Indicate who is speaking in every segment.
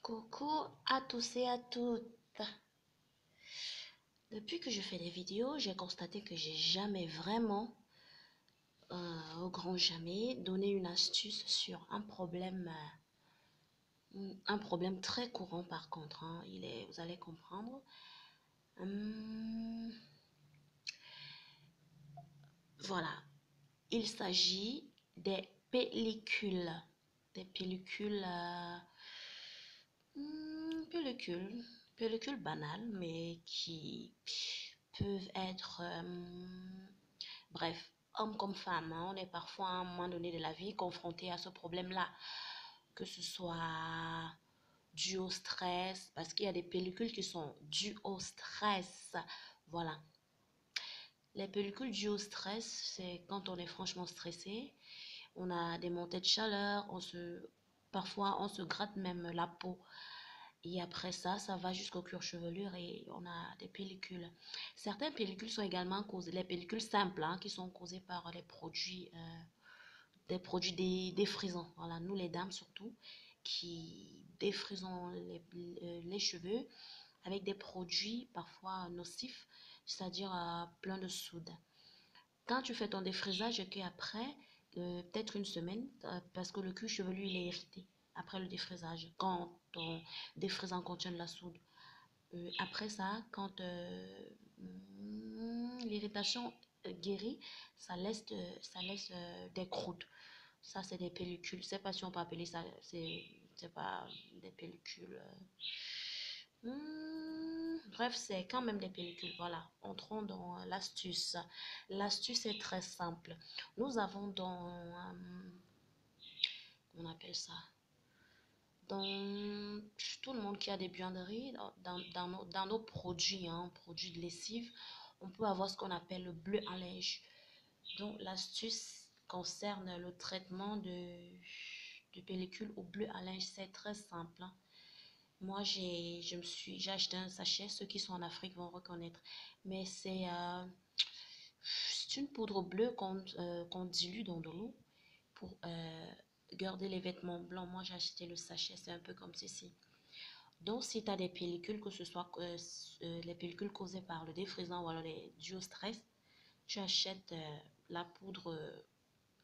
Speaker 1: Coucou à tous et à toutes. Depuis que je fais des vidéos, j'ai constaté que j'ai jamais vraiment, au grand jamais, donné une astuce sur un problème très courant par contre. Vous allez comprendre. Voilà, il s'agit des pellicules. Des pellicules, pellicules banales, mais qui peuvent être, bref, homme comme femme, on est parfois à un moment donné de la vie confronté à ce problème-là, que ce soit dû au stress, parce qu'il y a des pellicules qui sont dues au stress. Voilà. Les pellicules dues au stress, c'est quand on est franchement stressé, on a des montées de chaleur, parfois on se gratte même la peau. Et après ça, ça va jusqu'au cuir chevelu et on a des pellicules. Certaines pellicules sont également causées, les pellicules simples, qui sont causées par des produits défrisants. Voilà, nous les dames surtout, qui défrisons les cheveux avec des produits parfois nocifs, c'est-à-dire plein de soude. Quand tu fais ton défrisage et qu'après, peut-être une semaine, parce que le cuir chevelu il est irrité après le défrisage, quand ton défrisant contient de la soude. Après ça, quand l'irritation guérit, ça laisse des croûtes. Ça, c'est des pellicules. Je ne sais pas si on peut appeler ça, c'est pas des pellicules. Bref, c'est quand même des pellicules. Voilà, entrons dans l'astuce. L'astuce est très simple. Nous avons on appelle ça, dans tout le monde qui a des buanderies, dans nos produits, produits de lessive, on peut avoir ce qu'on appelle le bleu en linge. Donc, l'astuce concerne le traitement de pellicule au bleu à linge. C'est très simple. Moi, j'ai acheté un sachet. Ceux qui sont en Afrique vont reconnaître. Mais c'est une poudre bleue qu'on dilue dans de l'eau pour garder les vêtements blancs. Moi, j'ai acheté le sachet. C'est un peu comme ceci. Donc, si tu as des pellicules, que ce soit les pellicules causées par le défrisant ou alors les dues au stress, tu achètes la poudre.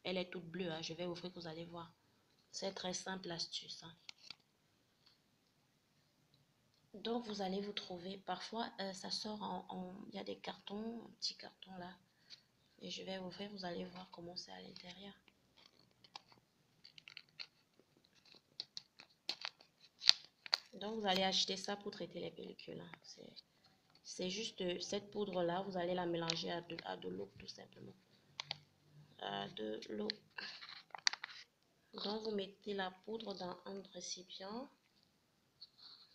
Speaker 1: Elle est toute bleue. Je vais ouvrir que vous allez voir. C'est très simple l'astuce. Donc, vous allez vous trouver. Parfois, ça sort il y a des cartons, un petit carton là. Et je vais ouvrir. Vous allez voir comment c'est à l'intérieur. Donc, vous allez acheter ça pour traiter les pellicules. C'est juste cette poudre-là. Vous allez la mélanger à de l'eau, tout simplement. À de l'eau. Donc, vous mettez la poudre dans un récipient.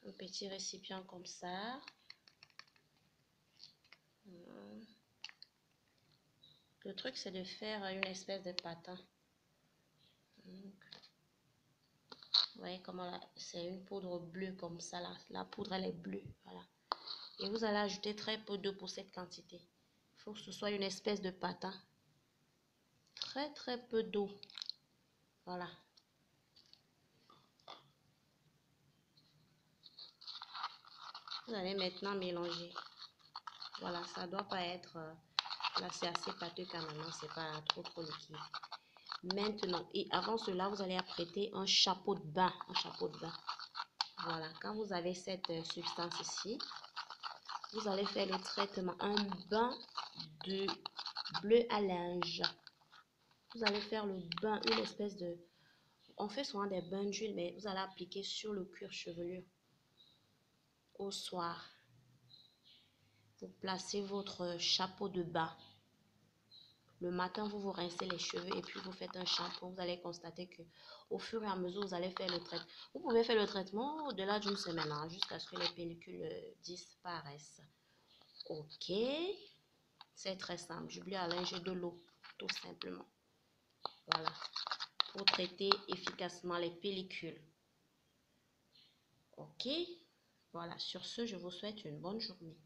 Speaker 1: Un petit récipient comme ça. Le truc, c'est de faire une espèce de patin. Vous voyez comment c'est une poudre bleue comme ça. La poudre, elle est bleue. Voilà. Et vous allez ajouter très peu d'eau pour cette quantité. Il faut que ce soit une espèce de patin. Très, très peu d'eau. Voilà. Vous allez maintenant mélanger. Voilà, ça doit pas être... là, c'est assez pâteux quand même. C'est pas trop liquide. Maintenant, et avant cela, vous allez apprêter un chapeau de bain. Un chapeau de bain. Voilà. Quand vous avez cette substance ici, vous allez faire le traitement. Un bain de bleu à linge. Vous allez faire le bain, une espèce de... On fait souvent des bains d'huile, mais vous allez appliquer sur le cuir chevelu. Au soir, vous placez votre chapeau de bain. Le matin, vous vous rincez les cheveux et puis vous faites un shampoing. Vous allez constater que au fur et à mesure, vous allez faire le traitement. Vous pouvez faire le traitement au-delà d'une semaine, jusqu'à ce que les pellicules disparaissent. Ok, c'est très simple. Du bleu à linge et de l'eau, tout simplement. Voilà, pour traiter efficacement les pellicules. Ok, voilà, sur ce, je vous souhaite une bonne journée.